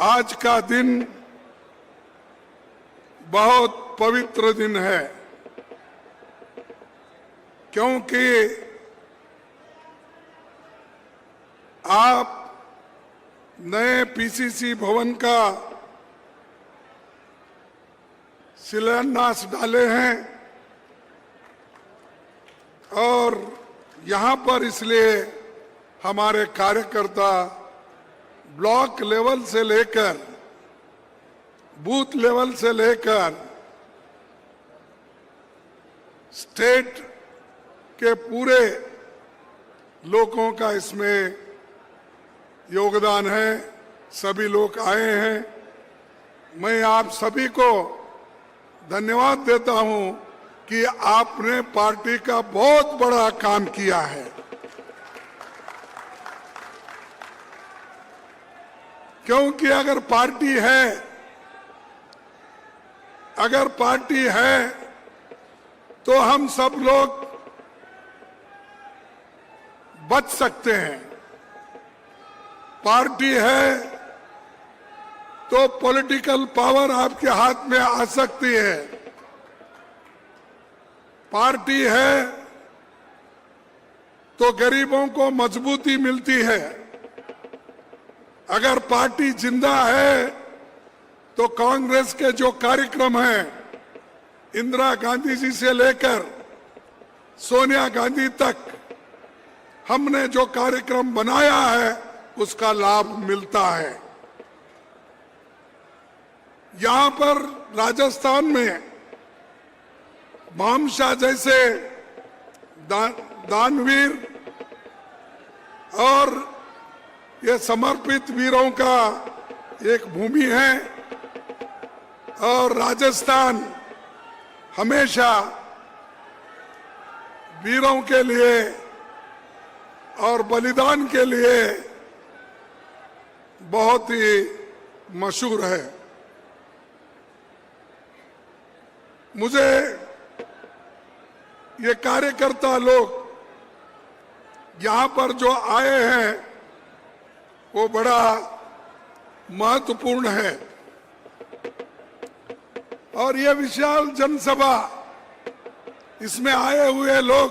आज का दिन बहुत पवित्र दिन है, क्योंकि आप नए पीसीसी भवन का शिलान्यास डाले हैं और यहां पर इसलिए हमारे कार्यकर्ता ब्लॉक लेवल से लेकर बूथ लेवल से लेकर स्टेट के पूरे लोगों का इसमें योगदान है। सभी लोग आए हैं। मैं आप सभी को धन्यवाद देता हूं कि आपने पार्टी का बहुत बड़ा काम किया है, क्योंकि अगर पार्टी है तो हम सब लोग बच सकते हैं। पार्टी है तो पॉलिटिकल पावर आपके हाथ में आ सकती है। पार्टी है तो गरीबों को मजबूती मिलती है। अगर पार्टी जिंदा है तो कांग्रेस के जो कार्यक्रम हैं, इंदिरा गांधी जी से लेकर सोनिया गांधी तक हमने जो कार्यक्रम बनाया है उसका लाभ मिलता है। यहां पर राजस्थान में भामशाह जैसे दानवीर और ये समर्पित वीरों का एक भूमि है और राजस्थान हमेशा वीरों के लिए और बलिदान के लिए बहुत ही मशहूर है। मुझे ये कार्यकर्ता लोग यहां पर जो आए हैं वो बड़ा महत्वपूर्ण है और ये विशाल जनसभा, इसमें आए हुए लोग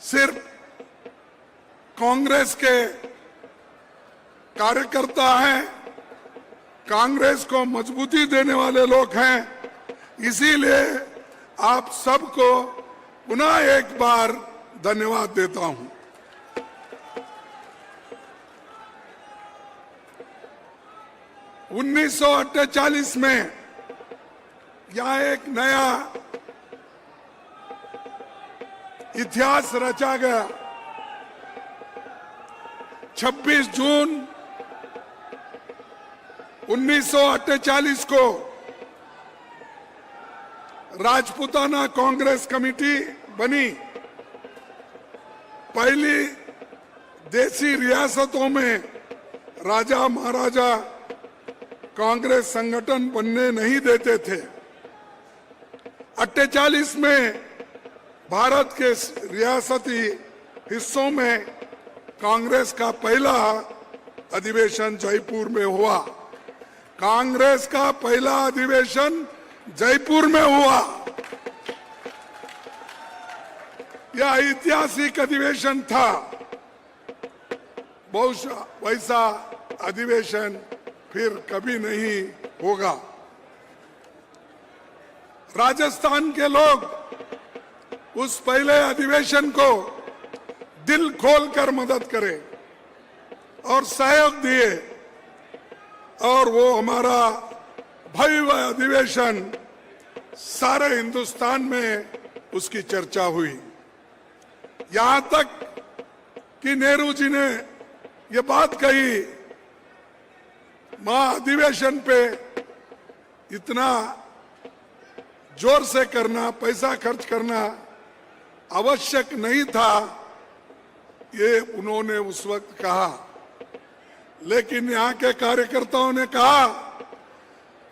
सिर्फ कांग्रेस के कार्यकर्ता हैं, कांग्रेस को मजबूती देने वाले लोग हैं। इसीलिए आप सबको पुनः एक बार धन्यवाद देता हूं। उन्नीस सौ 48 में यहां एक नया इतिहास रचा गया। 26 जून 1948 को राजपूताना कांग्रेस कमेटी बनी। पहली देसी रियासतों में राजा महाराजा कांग्रेस संगठन बनने नहीं देते थे। 48 में भारत के रियासती हिस्सों में कांग्रेस का पहला अधिवेशन जयपुर में हुआ। कांग्रेस का पहला अधिवेशन जयपुर में हुआ। यह ऐतिहासिक अधिवेशन था। बहुत वैसा अधिवेशन फिर कभी नहीं होगा। राजस्थान के लोग उस पहले अधिवेशन को दिल खोलकर मदद करे और सहयोग दिए और वो हमारा भव्य अधिवेशन सारे हिंदुस्तान में उसकी चर्चा हुई। यहां तक कि नेहरू जी ने ये बात कही, महाअधिवेशन पे इतना जोर से करना, पैसा खर्च करना आवश्यक नहीं था, ये उन्होंने उस वक्त कहा। लेकिन यहाँ के कार्यकर्ताओं ने कहा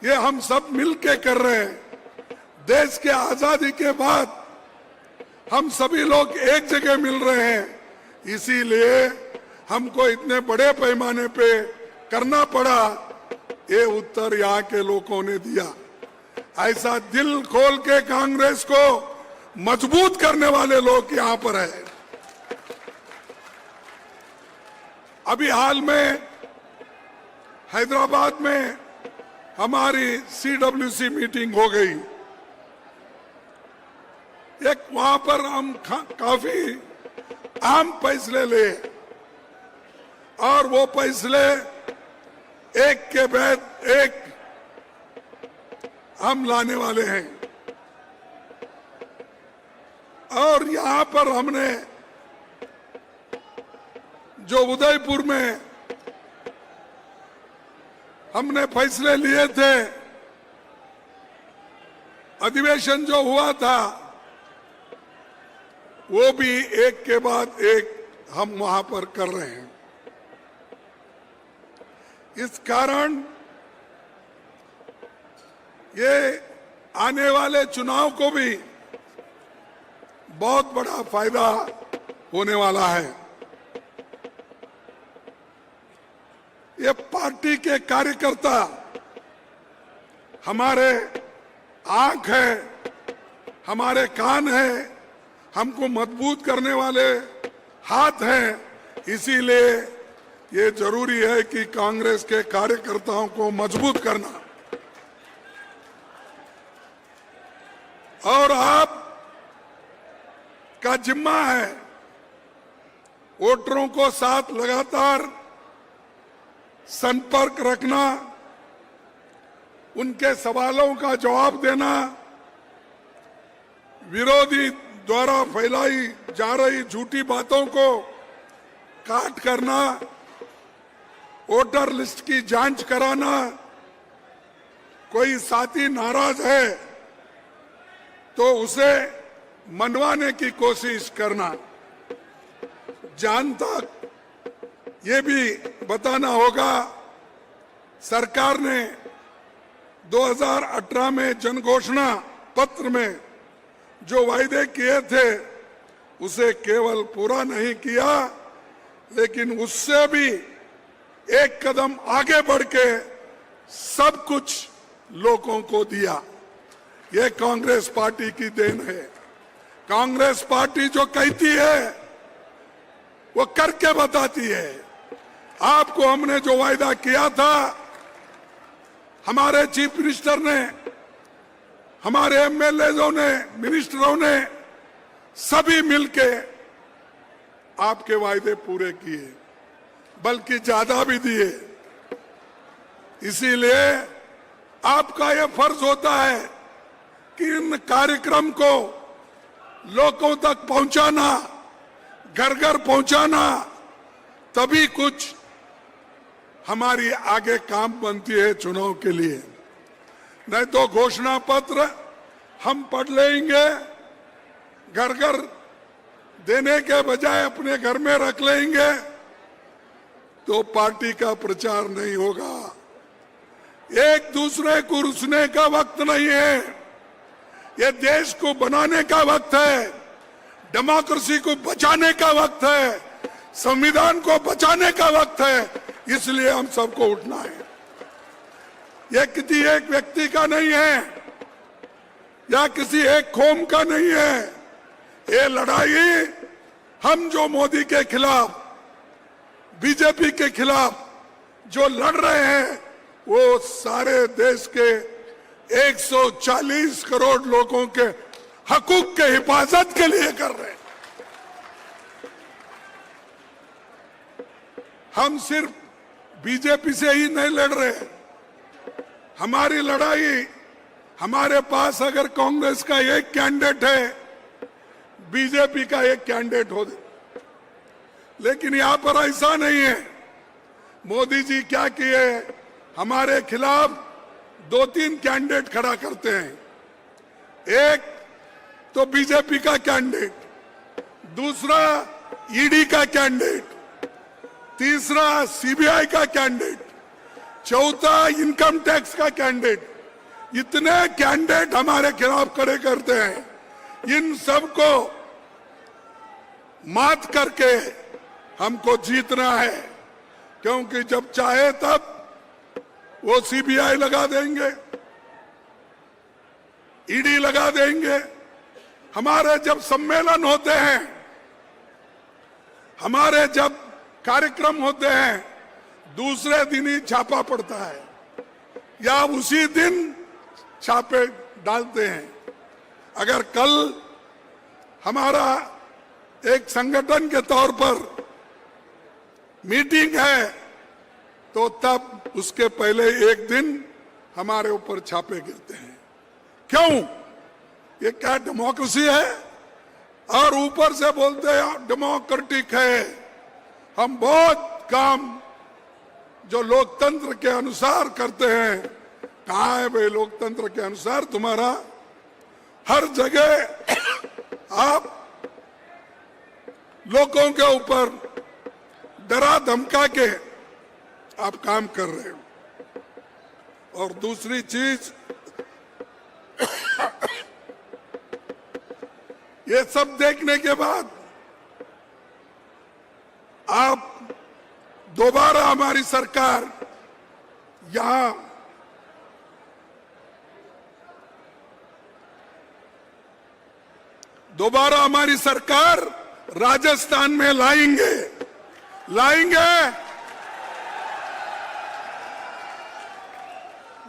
ये हम सब मिलके कर रहे हैं। देश के आजादी के बाद हम सभी लोग एक जगह मिल रहे हैं, इसीलिए हमको इतने बड़े पैमाने पे करना पड़ा ये उत्तर यहाँ के लोगों ने दिया। ऐसा दिल खोल के कांग्रेस को मजबूत करने वाले लोग यहाँ पर है। अभी हाल में हैदराबाद में हमारी CWC मीटिंग हो गई। एक वहां पर हम काफी अहम फैसले ले और वो फैसले एक के बाद एक हम लाने वाले हैं। और यहां पर हमने जो उदयपुर में हमने फैसले लिए थे, अधिवेशन जो हुआ था, वो भी एक के बाद एक हम वहां पर कर रहे हैं। इस कारण ये आने वाले चुनाव को भी बहुत बड़ा फायदा होने वाला है। ये पार्टी के कार्यकर्ता हमारे आंख है, हमारे कान है, हमको मजबूत करने वाले हाथ हैं। इसीलिए ये जरूरी है कि कांग्रेस के कार्यकर्ताओं को मजबूत करना। और आप का जिम्मा है वोटरों को साथ लगातार संपर्क रखना, उनके सवालों का जवाब देना, विरोधी द्वारा फैलाई जा रही झूठी बातों को काट करना, वोटर लिस्ट की जांच कराना, कोई साथी नाराज है तो उसे मनवाने की कोशिश करना। जहां तक ये भी बताना होगा, सरकार ने 2018 में जनघोषणा पत्र में जो वायदे किए थे उसे केवल पूरा नहीं किया, लेकिन उससे भी एक कदम आगे बढ़ के सब कुछ लोगों को दिया। ये कांग्रेस पार्टी की देन है। कांग्रेस पार्टी जो कहती है वो करके बताती है। आपको हमने जो वायदा किया था, हमारे चीफ मिनिस्टर ने, हमारे एमएलएओं ने, मिनिस्टरों ने सभी मिलके आपके वायदे पूरे किए, बल्कि ज्यादा भी दिए। इसीलिए आपका यह फर्ज होता है कि इन कार्यक्रम को लोगों तक पहुंचाना, घर घर पहुंचाना, तभी कुछ हमारी आगे काम बनती है चुनाव के लिए। नहीं तो घोषणा पत्र हम पढ़ लेंगे, घर घर देने के बजाय अपने घर में रख लेंगे, तो पार्टी का प्रचार नहीं होगा। एक दूसरे को रुसने का वक्त नहीं है, ये देश को बनाने का वक्त है, डेमोक्रेसी को बचाने का वक्त है, संविधान को बचाने का वक्त है। इसलिए हम सबको उठना है। यह किसी एक व्यक्ति का नहीं है या किसी एक कौम का नहीं है। ये लड़ाई हम जो मोदी के खिलाफ, बीजेपी के खिलाफ जो लड़ रहे हैं, वो सारे देश के 140 करोड़ लोगों के हकूक के हिफाजत के लिए कर रहे हैं। हम सिर्फ बीजेपी से ही नहीं लड़ रहे। हमारी लड़ाई, हमारे पास अगर कांग्रेस का एक कैंडिडेट है, बीजेपी का एक कैंडिडेट हो, लेकिन यहां पर ऐसा नहीं है। मोदी जी क्या किए, हमारे खिलाफ 2-3 कैंडिडेट खड़ा करते हैं। एक तो बीजेपी का कैंडिडेट, दूसरा ईडी का कैंडिडेट, तीसरा सीबीआई का कैंडिडेट, चौथा इनकम टैक्स का कैंडिडेट। इतने कैंडिडेट हमारे खिलाफ खड़े करते हैं। इन सबको मात करके हमको जीतना है, क्योंकि जब चाहे तब वो सीबीआई लगा देंगे, ईडी लगा देंगे। हमारे जब सम्मेलन होते हैं, हमारे जब कार्यक्रम होते हैं, दूसरे दिन ही छापा पड़ता है या उसी दिन छापे डालते हैं। अगर कल हमारा एक संगठन के तौर पर मीटिंग है तो तब उसके पहले एक दिन हमारे ऊपर छापे गिरते हैं। क्यों? ये क्या डेमोक्रेसी है? और ऊपर से बोलते हैं डेमोक्रेटिक है। हम बहुत काम जो लोकतंत्र के अनुसार करते हैं। कहाँ है भाई लोकतंत्र के अनुसार तुम्हारा? हर जगह आप लोगों के ऊपर डरा धमका के आप काम कर रहे हो। और दूसरी चीज, ये सब देखने के बाद आप दोबारा हमारी सरकार यहां दोबारा हमारी सरकार राजस्थान में लाएंगे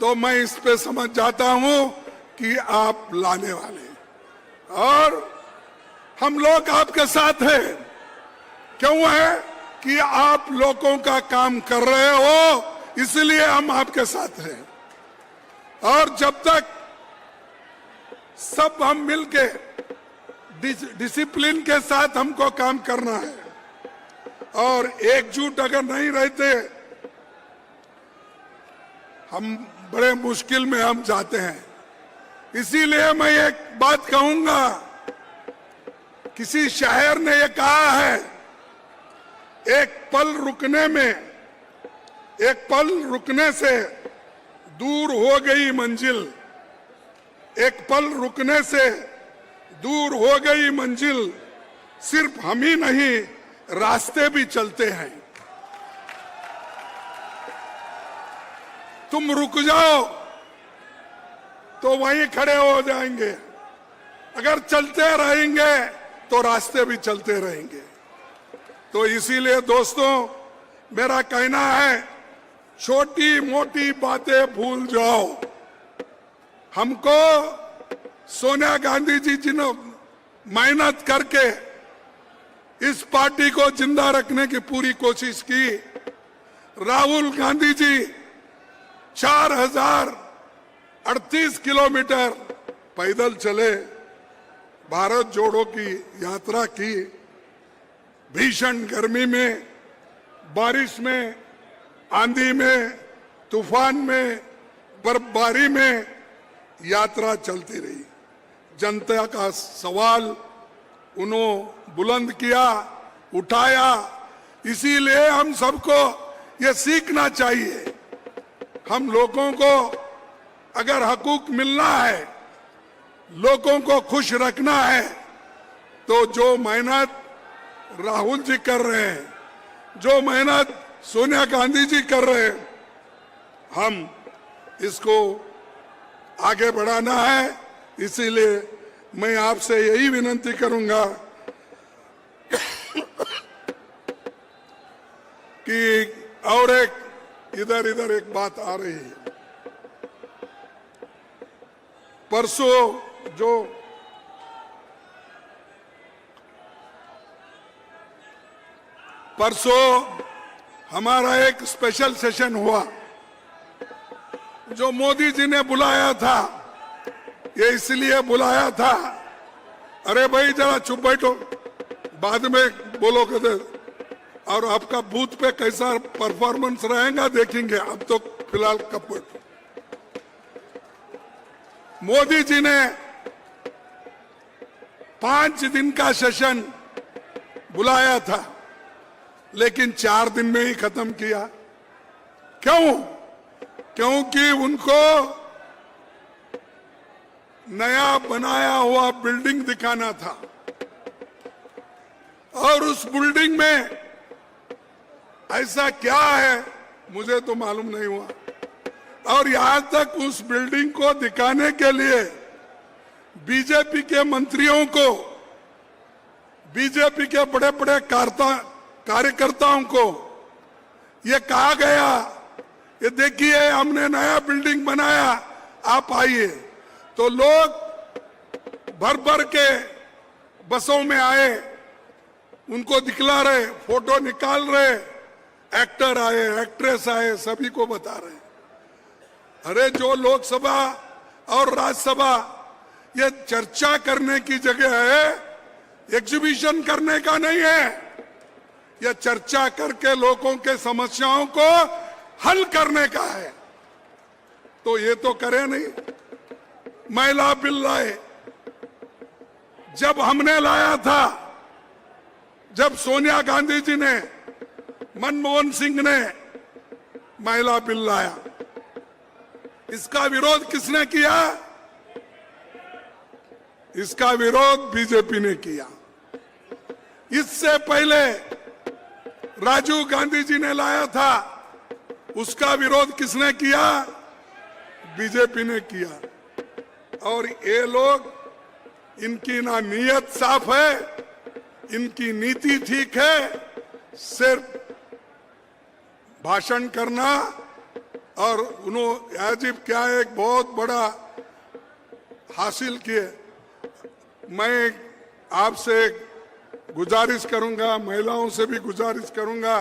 तो मैं इस पे समझ जाता हूं कि आप लाने वाले हैं और हम लोग आपके साथ हैं। क्यों है? कि आप लोगों का काम कर रहे हो, इसलिए हम आपके साथ हैं। और जब तक सब हम मिलके डिसिप्लिन के साथ हमको काम करना है और एकजुट अगर नहीं रहते, हम बड़े मुश्किल में हम जाते हैं। इसीलिए मैं एक बात कहूंगा, किसी शायर ने ये कहा है, एक पल रुकने से दूर हो गई मंजिल, एक पल रुकने से दूर हो गई मंजिल, सिर्फ हम ही नहीं रास्ते भी चलते हैं। तुम रुक जाओ तो वहीं खड़े हो जाएंगे, अगर चलते रहेंगे तो रास्ते भी चलते रहेंगे। तो इसीलिए दोस्तों, मेरा कहना है, छोटी मोटी बातें भूल जाओ। हमको सोनिया गांधी जी जिन्होंने मेहनत करके इस पार्टी को जिंदा रखने की पूरी कोशिश की, राहुल गांधी जी 4038 किलोमीटर पैदल चले, भारत जोड़ो की यात्रा की, भीषण गर्मी में, बारिश में, आंधी में, तूफान में, बर्फबारी में यात्रा चलती रही। जनता का सवाल उन्होंने बुलंद किया, उठाया। इसीलिए हम सबको ये सीखना चाहिए, हम लोगों को अगर हकूक मिलना है, लोगों को खुश रखना है, तो जो मेहनत राहुल जी कर रहे हैं, जो मेहनत सोनिया गांधी जी कर रहे हैं, हम इसको आगे बढ़ाना है। इसीलिए मैं आपसे यही विनती करूंगा कि और एक इधर एक बात आ रही है। परसों हमारा एक स्पेशल सेशन हुआ जो मोदी जी ने बुलाया था। ये इसलिए बुलाया था, अरे भाई जरा चुप बैठो, बाद में बोलो कहते, और आपका बूथ पे कैसा परफॉर्मेंस रहेगा देखेंगे, अब तो फिलहाल कब बैठो। मोदी जी ने 5 दिन का सेशन बुलाया था, लेकिन 4 दिन में ही खत्म किया। क्यों? क्योंकि उनको नया बनाया हुआ बिल्डिंग दिखाना था और उस बिल्डिंग में ऐसा क्या है मुझे तो मालूम नहीं हुआ, और यहां तक उस बिल्डिंग को दिखाने के लिए बीजेपी के मंत्रियों को, बीजेपी के बड़े बड़े कार्यकर्ताओं को ये कहा गया, ये देखिए हमने नया बिल्डिंग बनाया, आप आइए। तो लोग भर भर के बसों में आए, उनको दिखला रहे, फोटो निकाल रहे, एक्टर आए, एक्ट्रेस आए, सभी को बता रहे। अरे जो लोकसभा और राज्यसभा ये चर्चा करने की जगह है, एग्जीबिशन करने का नहीं है। यह चर्चा करके लोगों के समस्याओं को हल करने का है। तो ये तो करे नहीं। महिला बिल लाए, जब हमने लाया था, जब सोनिया गांधी जी ने, मनमोहन सिंह ने महिला बिल लाया, इसका विरोध किसने किया? इसका विरोध बीजेपी ने किया। इससे पहले राजीव गांधी जी ने लाया था, उसका विरोध किसने किया? बीजेपी ने किया। और ये लोग, इनकी ना नीयत साफ है, इनकी नीति ठीक है, सिर्फ भाषण करना। और उन्होंने अजीब क्या एक बहुत बड़ा हासिल किए। मैं आपसे गुजारिश करूंगा, महिलाओं से भी गुजारिश करूंगा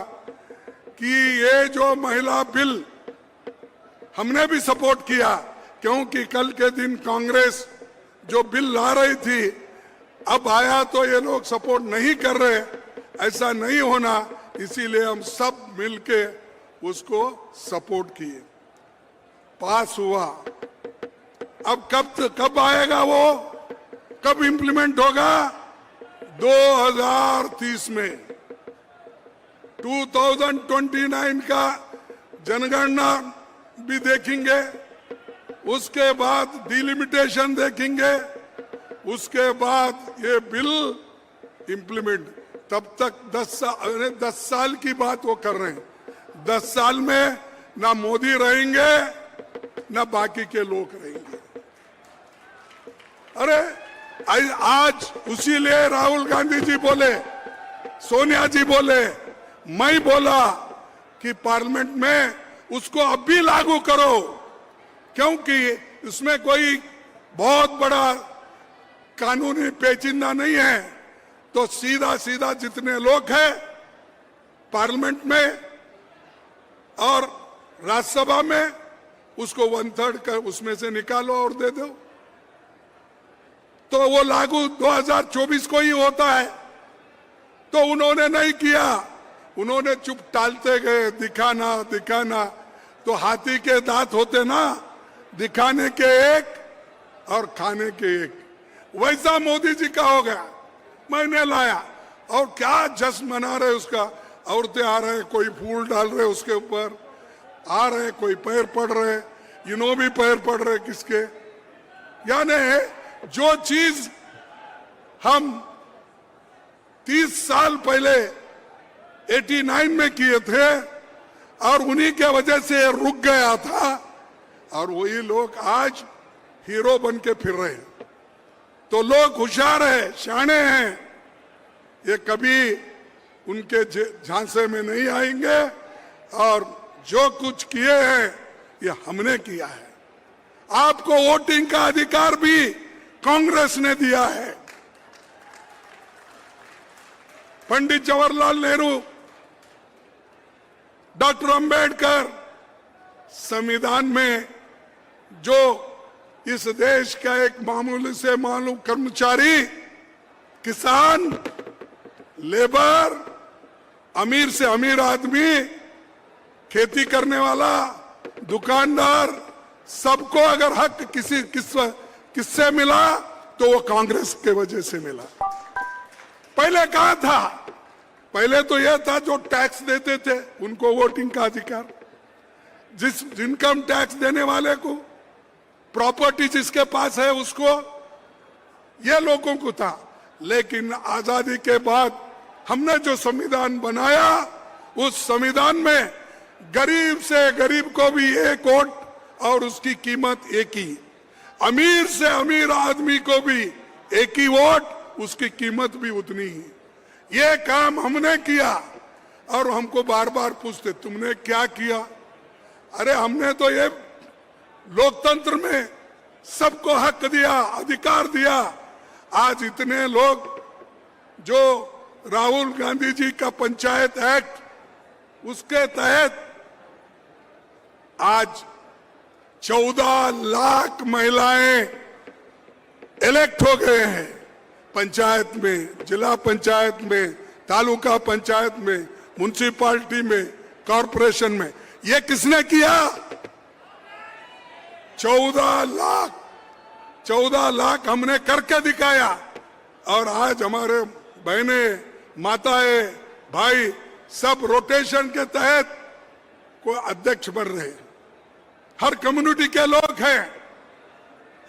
कि ये जो महिला बिल हमने भी सपोर्ट किया, क्योंकि कल के दिन कांग्रेस जो बिल ला रही थी, अब आया तो ये लोग सपोर्ट नहीं कर रहे। ऐसा नहीं होना, इसीलिए हम सब मिलके उसको सपोर्ट किए, पास हुआ। अब कब आएगा वो, कब इंप्लीमेंट होगा? 2030 में। 2029 का जनगणना भी देखेंगे, उसके बाद डिलिमिटेशन देखेंगे, उसके बाद ये बिल इंप्लीमेंट। तब तक 10 साल की बात वो कर रहे हैं। 10 साल में ना मोदी रहेंगे, ना बाकी के लोग रहेंगे। अरे आज उसी लिए राहुल गांधी जी बोले, सोनिया जी बोले, मैं बोला कि पार्लियामेंट में उसको अब भी लागू करो, क्योंकि इसमें कोई बहुत बड़ा कानूनी पेचीदा नहीं है। तो सीधा सीधा जितने लोग हैं पार्लियामेंट में और राज्यसभा में, उसको 1/3 कर उसमें से निकालो और दे दो, तो वो लागू 2024 को ही होता है। तो उन्होंने नहीं किया, उन्होंने चुप टालते गए, दिखाना। तो हाथी के दांत होते ना, दिखाने के एक और खाने के एक। वैसा मोदी जी का हो गया। मैंने लाया और क्या जश्न मना रहे उसका। औरतें आ रहे, कोई फूल डाल रहे उसके ऊपर, आ रहे, कोई पैर पड़ रहे, इन्हों भी पैर पड़ रहे किसके। यानी जो चीज हम 30 साल पहले 89 में किए थे और उन्हीं के वजह से रुक गया था, और वही लोग आज हीरो बन के फिर रहे हैं। तो लोग होशियार है, शाणे हैं, ये कभी उनके झांसे में नहीं आएंगे। और जो कुछ किए हैं ये हमने किया है। आपको वोटिंग का अधिकार भी कांग्रेस ने दिया है। पंडित जवाहरलाल नेहरू, डॉक्टर अंबेडकर, संविधान में जो इस देश का एक मामूली से मामूली कर्मचारी, किसान, लेबर, अमीर से अमीर आदमी, खेती करने वाला, दुकानदार, सबको अगर हक किससे मिला तो वो कांग्रेस के वजह से मिला। पहले कहा था? पहले तो यह था जो टैक्स देते थे उनको वोटिंग का अधिकार, जिस इनकम टैक्स देने वाले को, प्रॉपर्टी जिसके पास है उसको, यह लोगों को था। लेकिन आजादी के बाद हमने जो संविधान बनाया, उस संविधान में गरीब से गरीब को भी एक वोट और उसकी कीमत एक ही। अमीर से अमीर आदमी को भी एक ही वोट, उसकी कीमत भी उतनी ही। ये काम हमने किया और हमको बार बार पूछते तुमने क्या किया? अरे हमने तो ये लोकतंत्र में सबको हक दिया, अधिकार दिया। आज इतने लोग जो राहुल गांधी जी का पंचायत एक्ट, उसके तहत आज 14 लाख महिलाएं इलेक्ट हो गए हैं पंचायत में, जिला पंचायत में, तालुका पंचायत में, म्युनिसिपालिटी में, कॉरपोरेशन में। ये किसने किया? 14 लाख हमने करके दिखाया। और आज हमारे बहनें, माताएं, भाई सब रोटेशन के तहत को अध्यक्ष बन रहे हैं। हर कम्युनिटी के लोग हैं।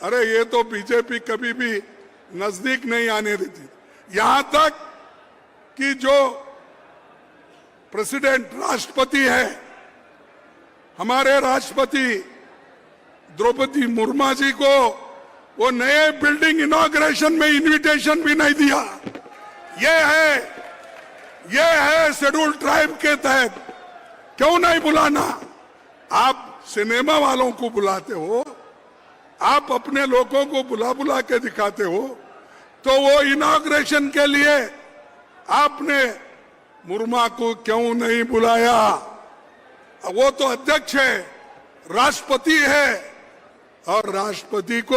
अरे ये तो बीजेपी कभी भी नजदीक नहीं आने देती। यहां तक कि जो प्रेसिडेंट, राष्ट्रपति है, हमारे राष्ट्रपति द्रौपदी मुर्मू जी को वो नए बिल्डिंग इनॉग्रेशन में इनविटेशन भी नहीं दिया। ये है शेड्यूल ट्राइब के तहत। क्यों नहीं बुलाना? आप सिनेमा वालों को बुलाते हो, आप अपने लोगों को बुला बुला के दिखाते हो, तो वो इनॉग्रेशन के लिए आपने मुर्मू को क्यों नहीं बुलाया? वो तो अध्यक्ष है, राष्ट्रपति है, और राष्ट्रपति को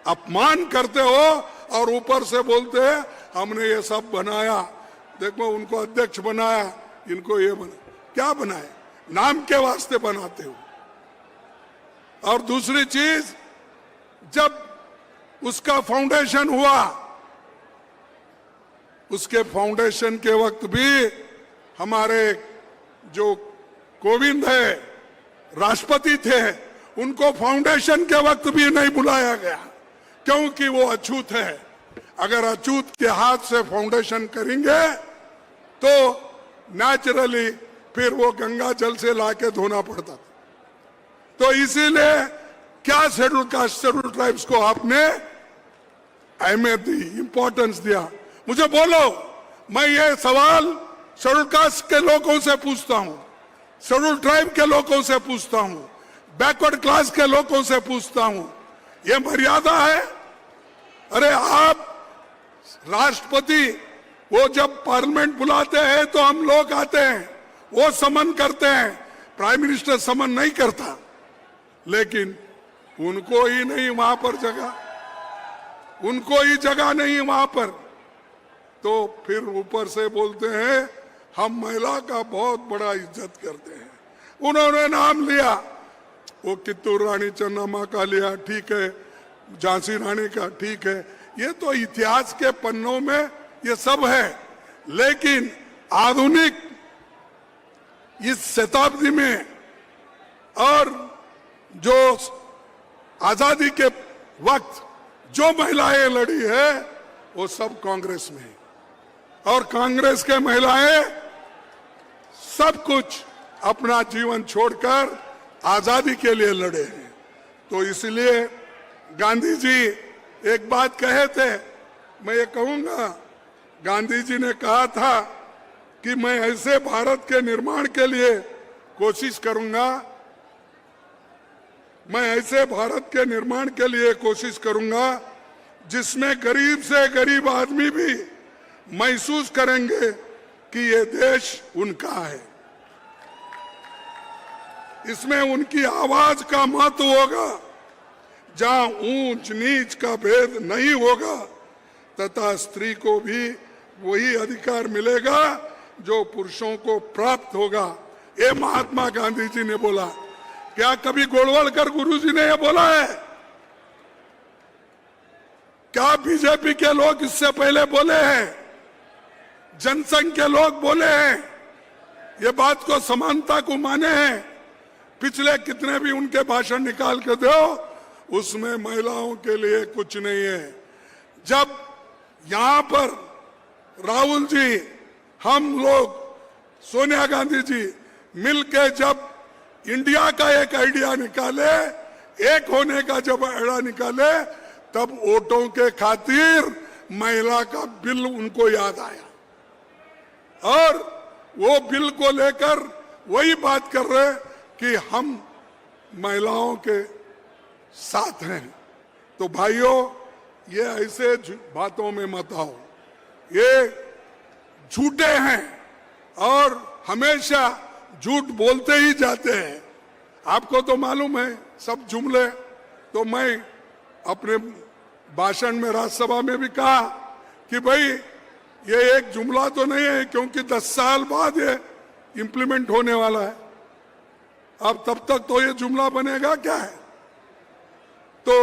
अपमान करते हो और ऊपर से बोलते हैं हमने ये सब बनाया, देखो उनको अध्यक्ष बनाया, इनको ये बना। क्या बनाए? नाम के वास्ते बनाते हो। और दूसरी चीज, जब उसका फाउंडेशन हुआ, उसके फाउंडेशन के वक्त भी हमारे जो कोविंद है, राष्ट्रपति थे, उनको फाउंडेशन के वक्त भी नहीं बुलाया गया, क्योंकि वो अछूत है। अगर अछूत के हाथ से फाउंडेशन करेंगे तो नेचुरली फिर वो गंगा जल से लाके धोना पड़ता था। तो इसीलिए क्या शेड्यूल कास्ट, शेड्यूल ट्राइब्स को आपने अहमियत दी, इंपॉर्टेंस दिया? मुझे बोलो, मैं ये सवाल शेड्यूल कास्ट के लोगों से पूछता हूं, शेड्यूल ट्राइब के लोगों से पूछता हूं, बैकवर्ड क्लास के लोगों से पूछता हूं, ये मर्यादा है? अरे आप राष्ट्रपति, वो जब पार्लियामेंट बुलाते हैं तो हम लोग आते हैं, वो समन करते हैं, प्राइम मिनिस्टर समन नहीं करता, लेकिन उनको ही नहीं वहां पर जगह, उनको ही जगह नहीं वहां पर। तो फिर ऊपर से बोलते हैं हम महिला का बहुत बड़ा इज्जत करते हैं। उन्होंने नाम लिया, वो कित्तूर रानी चन्नम्मा का लिया, ठीक है, झांसी रानी का, ठीक है, ये तो इतिहास के पन्नों में ये सब है। लेकिन आधुनिक इस शताब्दी में और जो आजादी के वक्त जो महिलाएं लड़ी है वो सब कांग्रेस में है, और कांग्रेस के महिलाएं सब कुछ अपना जीवन छोड़कर आजादी के लिए लड़े हैं। तो इसलिए गांधी जी एक बात कहे थे, मैं ये कहूंगा, गांधी जी ने कहा था कि मैं ऐसे भारत के निर्माण के लिए कोशिश करूंगा, मैं ऐसे भारत के निर्माण के लिए कोशिश करूंगा जिसमें गरीब से गरीब आदमी भी महसूस करेंगे कि ये देश उनका है, इसमें उनकी आवाज का महत्व होगा, जहां ऊंच नीच का भेद नहीं होगा, तथा स्त्री को भी वही अधिकार मिलेगा जो पुरुषों को प्राप्त होगा। ये महात्मा गांधी जी ने बोला। क्या कभी गोलवलकर गुरुजी ने यह बोला है? क्या बीजेपी के लोग इससे पहले बोले हैं? जनसंघ के लोग बोले हैं? ये बात को समानता को माने हैं? पिछले कितने भी उनके भाषण निकाल के दो, उसमें महिलाओं के लिए कुछ नहीं है। जब यहां पर राहुल जी, हम लोग, सोनिया गांधी जी मिलके जब इंडिया का एक आइडिया निकाले, एक होने का जब आइडिया निकाले तब वोटों के खातिर महिला का बिल उनको याद आया और वो बिल को लेकर वही बात कर रहे कि हम महिलाओं के साथ हैं। तो भाइयों, ये ऐसे बातों में मत आओ, ये झूठे हैं और हमेशा झूठ बोलते ही जाते हैं। आपको तो मालूम है सब जुमले, तो मैं अपने भाषण में राज्यसभा में भी कहा कि भाई ये एक जुमला तो नहीं है, क्योंकि 10 साल बाद ये इंप्लीमेंट होने वाला है। अब तब तक तो ये जुमला बनेगा क्या है? तो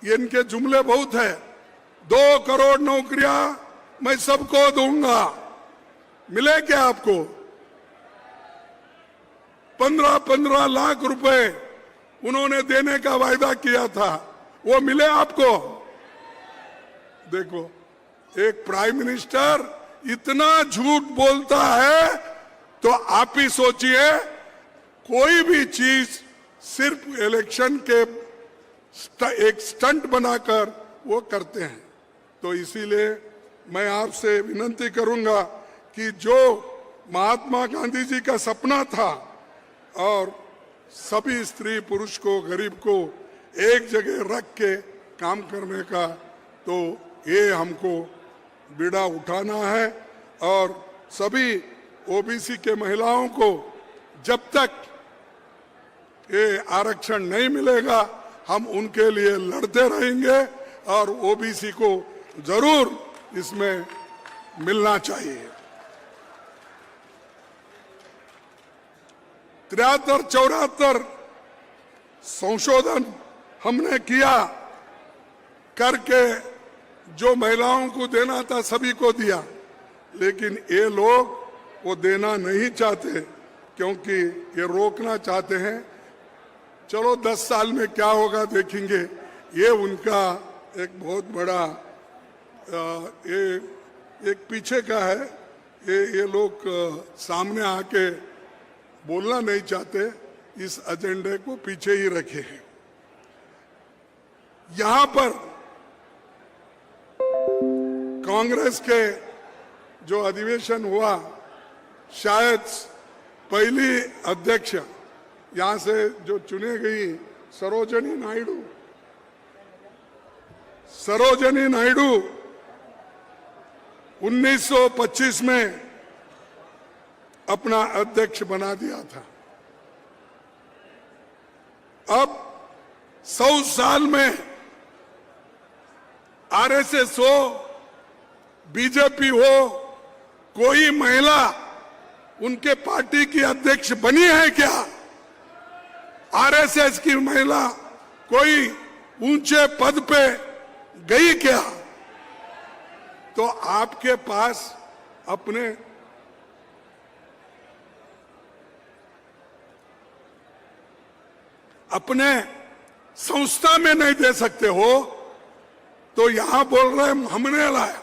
ये इनके जुमले बहुत है। 2 करोड़ नौकरियां मैं सबको दूंगा, मिले क्या आपको? 15-15 लाख रुपए उन्होंने देने का वायदा किया था, वो मिले आपको? देखो, एक प्राइम मिनिस्टर इतना झूठ बोलता है तो आप ही सोचिए, कोई भी चीज सिर्फ इलेक्शन के एक स्टंट बनाकर वो करते हैं। तो इसीलिए मैं आपसे विनती करूंगा कि जो महात्मा गांधी जी का सपना था और सभी स्त्री पुरुष को, गरीब को एक जगह रख के काम करने का, तो ये हमको बीड़ा उठाना है। और सभी ओबीसी के महिलाओं को जब तक ये आरक्षण नहीं मिलेगा, हम उनके लिए लड़ते रहेंगे और ओबीसी को जरूर इसमें मिलना चाहिए। 73-74 संशोधन हमने किया, करके जो महिलाओं को देना था सभी को दिया, लेकिन ये लोग वो देना नहीं चाहते, क्योंकि ये रोकना चाहते हैं। चलो 10 साल में क्या होगा देखेंगे। ये उनका एक बहुत बड़ा ये एक पीछे का है। ये लोग सामने आके बोलना नहीं चाहते, इस एजेंडे को पीछे ही रखे हैं। यहां पर कांग्रेस के जो अधिवेशन हुआ, शायद पहली अध्यक्ष यहां से जो चुने गई सरोजनी नायडू 1925 में अपना अध्यक्ष बना दिया था। अब 100 साल में आरएसएस हो, बीजेपी हो, कोई महिला उनके पार्टी की अध्यक्ष बनी है क्या? आरएसएस की महिला कोई ऊंचे पद पे गई क्या? तो आपके पास अपने संस्था में नहीं दे सकते हो, तो यहां बोल रहे हमने लाया।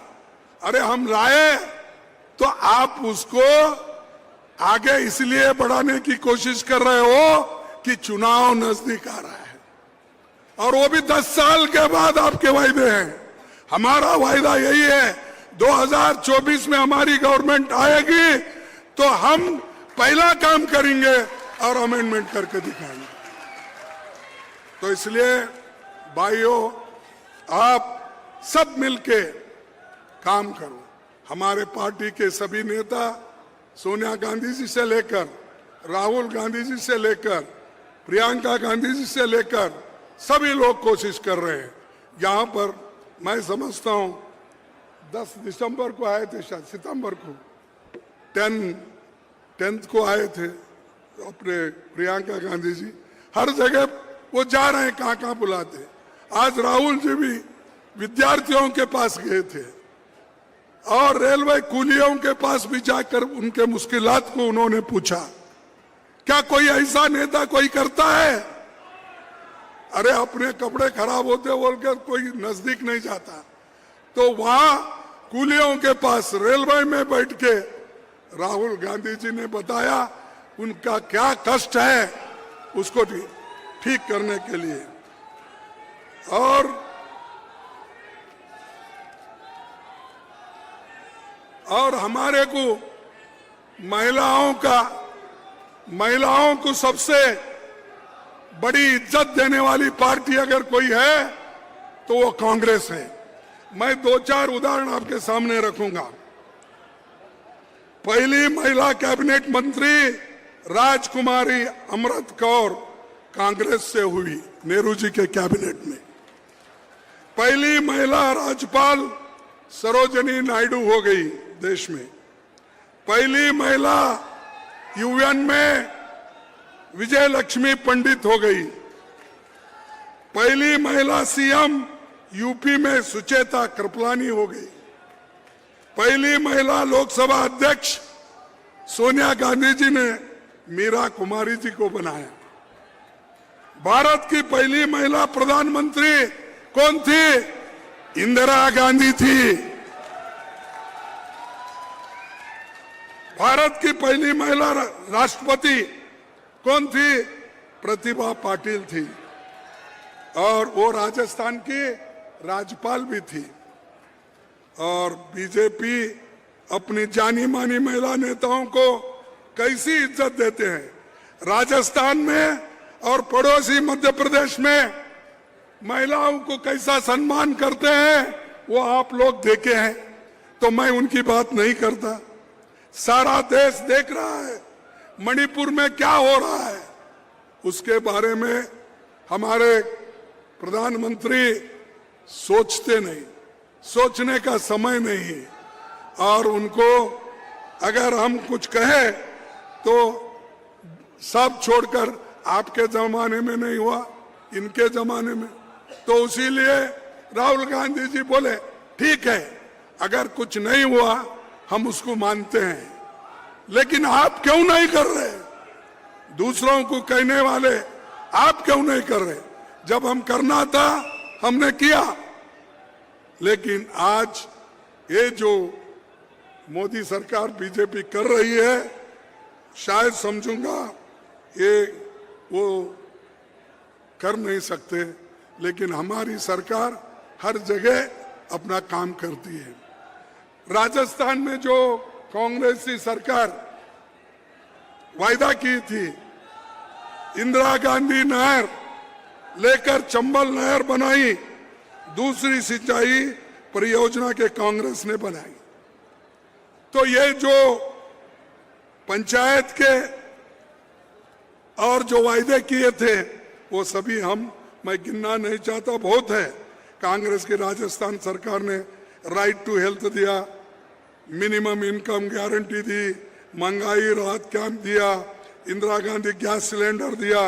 अरे हम लाए तो आप उसको आगे इसलिए बढ़ाने की कोशिश कर रहे हो कि चुनाव नजदीक आ रहा है, और वो भी 10 साल के बाद आपके वायदे हैं। हमारा वायदा यही है, 2024 में हमारी गवर्नमेंट आएगी तो हम पहला काम करेंगे और अमेंडमेंट करके दिखाएंगे। तो इसलिए भाइयों, आप सब मिलके काम करो। हमारे पार्टी के सभी नेता, सोनिया गांधी जी से लेकर राहुल गांधी जी से लेकर प्रियंका गांधी जी से लेकर सभी लोग कोशिश कर रहे हैं। यहाँ पर मैं समझता हूँ 10 दिसंबर को आए थे, शायद सितंबर को 10th को आए थे अपने प्रियंका गांधी जी। हर जगह वो जा रहे हैं, कहाँ कहाँ बुलाते। आज राहुल जी भी विद्यार्थियों के पास गए थे और रेलवे कुलियों के पास भी जाकर उनके मुश्किलात को उन्होंने पूछा। क्या कोई ऐसा नेता कोई करता है? अरे अपने कपड़े खराब होते बोलकर कोई नजदीक नहीं जाता। तो वहां कुलियों के पास रेलवे में बैठ के राहुल गांधी जी ने बताया उनका क्या कष्ट है उसको ठीक करने के लिए। और हमारे को महिलाओं को सबसे बड़ी इज्जत देने वाली पार्टी अगर कोई है तो वो कांग्रेस है। मैं 2-4 उदाहरण आपके सामने रखूंगा। पहली महिला कैबिनेट मंत्री राजकुमारी अमृत कौर कांग्रेस से हुई, नेहरू जी के कैबिनेट में। पहली महिला राज्यपाल सरोजिनी नायडू हो गई देश में। पहली महिला यूएन में विजय लक्ष्मी पंडित हो गई। पहली महिला सीएम यूपी में सुचेता कृपलानी हो गई। पहली महिला लोकसभा अध्यक्ष सोनिया गांधी जी ने मीरा कुमारी जी को बनाया। भारत की पहली महिला प्रधानमंत्री कौन थी? इंदिरा गांधी थी। भारत की पहली महिला राष्ट्रपति कौन थी? प्रतिभा पाटिल थी, और वो राजस्थान की राज्यपाल भी थी। और बीजेपी अपनी जानी मानी महिला नेताओं को कैसी इज्जत देते हैं। राजस्थान में और पड़ोसी मध्य प्रदेश में महिलाओं को कैसा सम्मान करते हैं वो आप लोग देखे हैं, तो मैं उनकी बात नहीं करता। सारा देश देख रहा है मणिपुर में क्या हो रहा है, उसके बारे में हमारे प्रधानमंत्री सोचते नहीं, सोचने का समय नहीं। और उनको अगर हम कुछ कहें तो सब छोड़कर आपके जमाने में नहीं हुआ, इनके जमाने में, तो इसीलिए राहुल गांधी जी बोले ठीक है, अगर कुछ नहीं हुआ हम उसको मानते हैं, लेकिन आप क्यों नहीं कर रहे? दूसरों को कहने वाले आप क्यों नहीं कर रहे? जब हम करना था हमने किया। लेकिन आज ये जो मोदी सरकार बीजेपी कर रही है, शायद समझूंगा ये वो कर नहीं सकते, लेकिन हमारी सरकार हर जगह अपना काम करती है। राजस्थान में जो कांग्रेसी सरकार वायदा की थी, इंदिरा गांधी नहर लेकर चंबल नहर बनाई, दूसरी सिंचाई परियोजना के कांग्रेस ने बनाई। तो ये जो पंचायत के और जो वायदे किए थे वो सभी मैं गिनना नहीं चाहता, बहुत है। कांग्रेस की राजस्थान सरकार ने राइट टू हेल्थ दिया, मिनिमम इनकम गारंटी दी, महंगाई राहत कैंप दिया, इंदिरा गांधी गैस सिलेंडर दिया,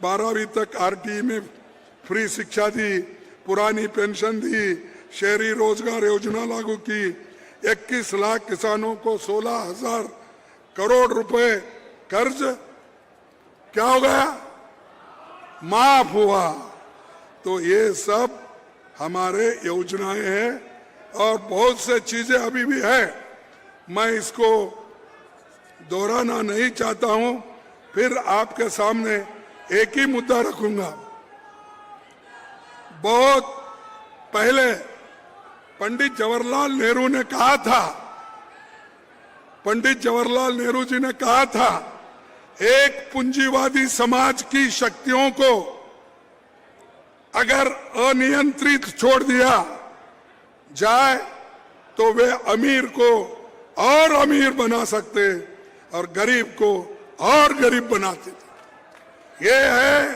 12वीं तक आरटीई में फ्री शिक्षा दी, पुरानी पेंशन दी, शहरी रोजगार योजना लागू की, 21 लाख किसानों को 16,000 करोड़ रुपए कर्ज क्या हो गया? माफ हुआ। तो ये सब हमारे योजनाएं हैं और बहुत से चीजें अभी भी है, मैं इसको दोहराना नहीं चाहता हूं। फिर आपके सामने एक ही मुद्दा रखूंगा। बहुत पहले पंडित जवाहरलाल नेहरू ने कहा था, पंडित जवाहरलाल नेहरू जी ने कहा था, एक पूंजीवादी समाज की शक्तियों को अगर अनियंत्रित छोड़ दिया जाए तो वे अमीर को और अमीर बना सकते और गरीब को और गरीब बनाते थे। ये है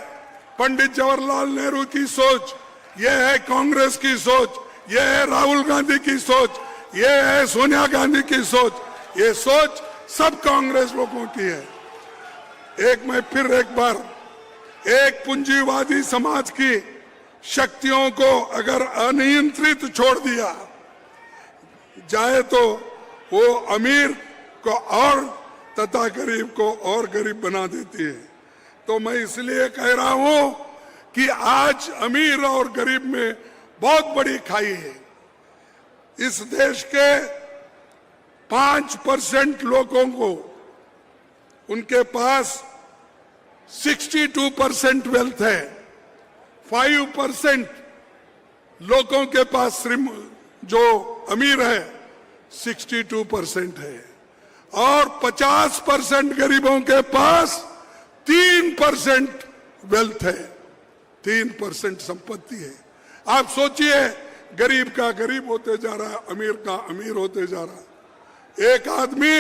पंडित जवाहरलाल नेहरू की सोच, ये है कांग्रेस की सोच, ये है राहुल गांधी की सोच, ये है सोनिया गांधी की सोच। ये सोच सब कांग्रेस लोगों की है। मैं फिर एक बार, एक पूंजीवादी समाज की शक्तियों को अगर अनियंत्रित छोड़ दिया जाए तो वो अमीर को और तथा गरीब को और गरीब बना देती है। तो मैं इसलिए कह रहा हूं कि आज अमीर और गरीब में बहुत बड़ी खाई है। इस देश के 5% लोगों को उनके पास 62% वेल्थ है, 5% लोगों के पास जो अमीर है 62% है, और 50% गरीबों के पास 3% वेल्थ है, 3% संपत्ति है। आप सोचिए, गरीब का गरीब होते जा रहा है, अमीर का अमीर होते जा रहा है। एक आदमी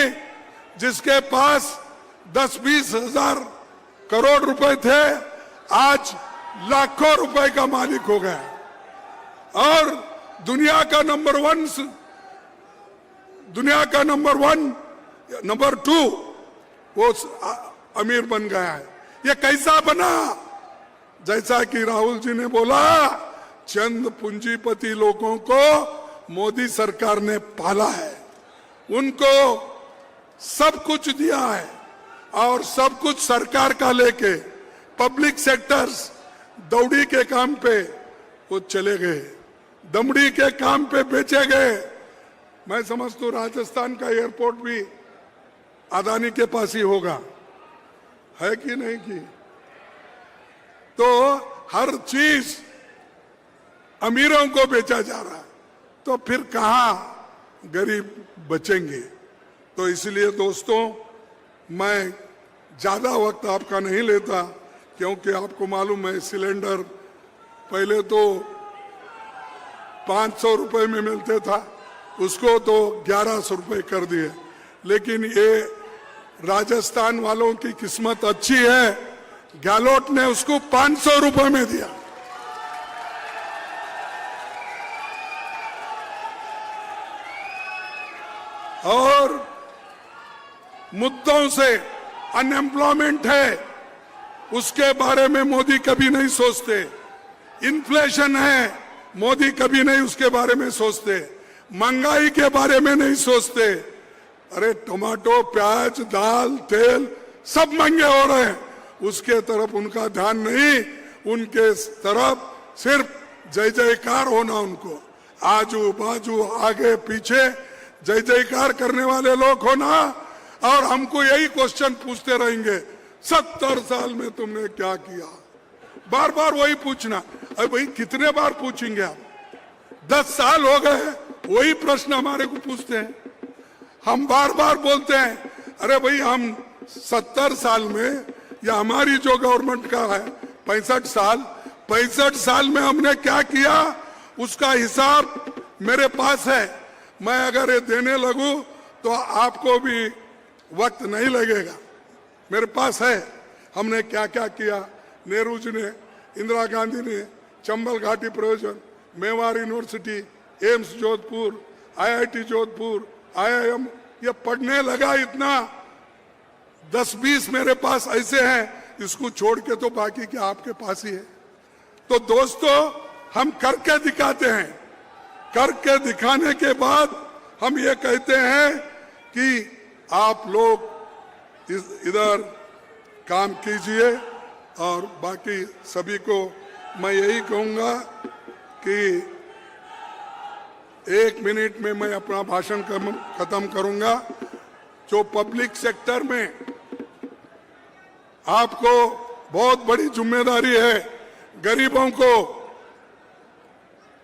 जिसके पास 10-20 हजार करोड़ रुपए थे, आज लाखों रुपए का मालिक हो गया, और दुनिया का नंबर 2 वो अमीर बन गया है। ये कैसा बना? जैसा कि राहुल जी ने बोला, चंद पूंजीपति लोगों को मोदी सरकार ने पाला है, उनको सब कुछ दिया है, और सब कुछ सरकार का लेके पब्लिक सेक्टर्स दौड़ी के काम पे वो चले गए, दमड़ी के काम पे बेचे गए। मैं समझता हूं राजस्थान का एयरपोर्ट भी अदानी के पास ही होगा, है कि नहीं की? तो हर चीज अमीरों को बेचा जा रहा है, तो फिर कहां गरीब बचेंगे? तो इसलिए दोस्तों, मैं ज्यादा वक्त आपका नहीं लेता, क्योंकि आपको मालूम है सिलेंडर पहले तो 500 रुपए में मिलते था, उसको तो 1100 रुपए कर दिए। लेकिन ये राजस्थान वालों की किस्मत अच्छी है, गहलोत ने उसको 500 रुपए में दिया। और मुद्दों से अनएम्प्लॉयमेंट है, उसके बारे में मोदी कभी नहीं सोचते। इन्फ्लेशन है, मोदी कभी नहीं उसके बारे में सोचते। महंगाई के बारे में नहीं सोचते। अरे टमाटो, प्याज, दाल, तेल सब महंगे हो रहे हैं, उसके तरफ उनका ध्यान नहीं। उनके तरफ सिर्फ जय जयकार होना, उनको आजू बाजू आगे पीछे जय जयकार करने वाले लोग होना, और हमको यही क्वेश्चन पूछते रहेंगे, 70 साल में तुमने क्या किया? बार बार वही पूछना। अरे भाई कितने बार पूछेंगे आप? 10 साल हो गए वही प्रश्न हमारे को पूछते हैं। हम बार बार बोलते हैं, अरे भाई हम 70 साल में, या हमारी जो गवर्नमेंट का है 65 साल में हमने क्या किया, उसका हिसाब मेरे पास है। मैं अगर ये देने लगूं तो आपको भी वक्त नहीं लगेगा, मेरे पास है। हमने क्या क्या किया, नेहरू जी ने, इंदिरा गांधी ने, चंबल घाटी प्रयोजन, Mewar university, AIIMS Jodhpur, IIT Jodhpur, IIM, ये पढ़ने लगा इतना। 10-20 मेरे पास ऐसे हैं, इसको छोड़ के तो बाकी क्या आपके पास ही है। तो दोस्तों, हम करके दिखाते हैं, करके दिखाने के बाद हम ये कहते हैं कि आप लोग इधर काम कीजिए, और बाकी सभी को मैं यही कहूंगा कि 1 मिनट में मैं अपना भाषण खत्म करूंगा। जो पब्लिक सेक्टर में आपको बहुत बड़ी जिम्मेदारी है, गरीबों को,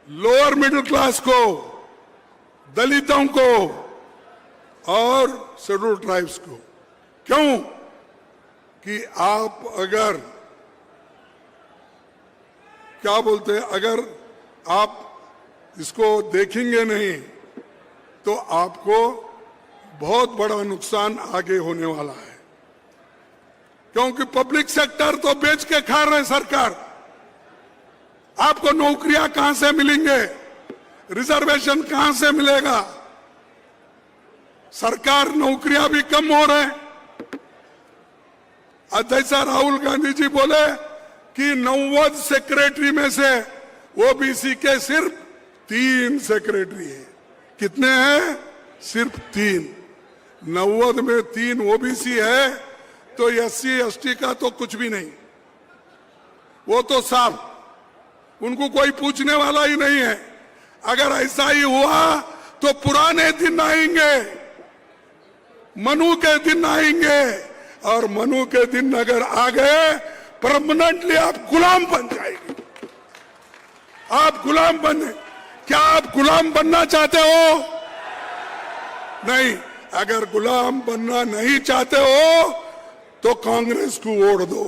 लोअर मिडिल क्लास को, दलितों को और शेड्यूल ट्राइब्स को। क्यों? कि आप अगर क्या बोलते हैं, अगर आप इसको देखेंगे नहीं तो आपको बहुत बड़ा नुकसान आगे होने वाला है। क्योंकि पब्लिक सेक्टर तो बेच के खा रहे सरकार, आपको नौकरियां कहां से मिलेंगे, रिजर्वेशन कहां से मिलेगा? सरकार नौकरियां भी कम हो रहे हैं। जैसा राहुल गांधी जी बोले कि 90 सेक्रेटरी में से ओबीसी के सिर्फ 3 सेक्रेटरी है। कितने हैं? सिर्फ 3। 90 में 3 ओबीसी है, तो SC ST का तो कुछ भी नहीं, वो तो साफ, उनको कोई पूछने वाला ही नहीं है। अगर ऐसा ही हुआ तो पुराने दिन आएंगे, मनु के दिन आएंगे, और मनु के दिन अगर आ गए परमानेंटली आप गुलाम बन जाएंगे। आप गुलाम बने, क्या आप गुलाम बनना चाहते हो? नहीं। अगर गुलाम बनना नहीं चाहते हो तो कांग्रेस को वोट दो।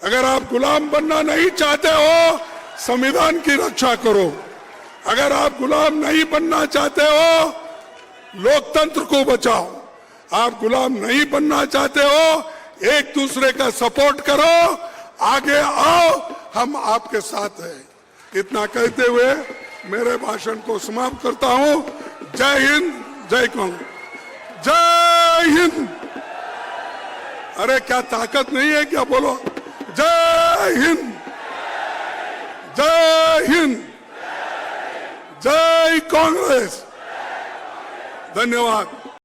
अगर आप गुलाम बनना नहीं चाहते हो संविधान की रक्षा करो। अगर आप गुलाम नहीं बनना चाहते हो लोकतंत्र को बचाओ। आप गुलाम नहीं बनना चाहते हो एक दूसरे का सपोर्ट करो, आगे आओ, हम आपके साथ हैं। इतना कहते हुए मेरे भाषण को समाप्त करता हूं। जय हिंद, जय कांग्रेस, जय हिंद। अरे क्या ताकत नहीं है क्या? बोलो जय हिंद, जय हिंद, जय कांग्रेस। धन्यवाद।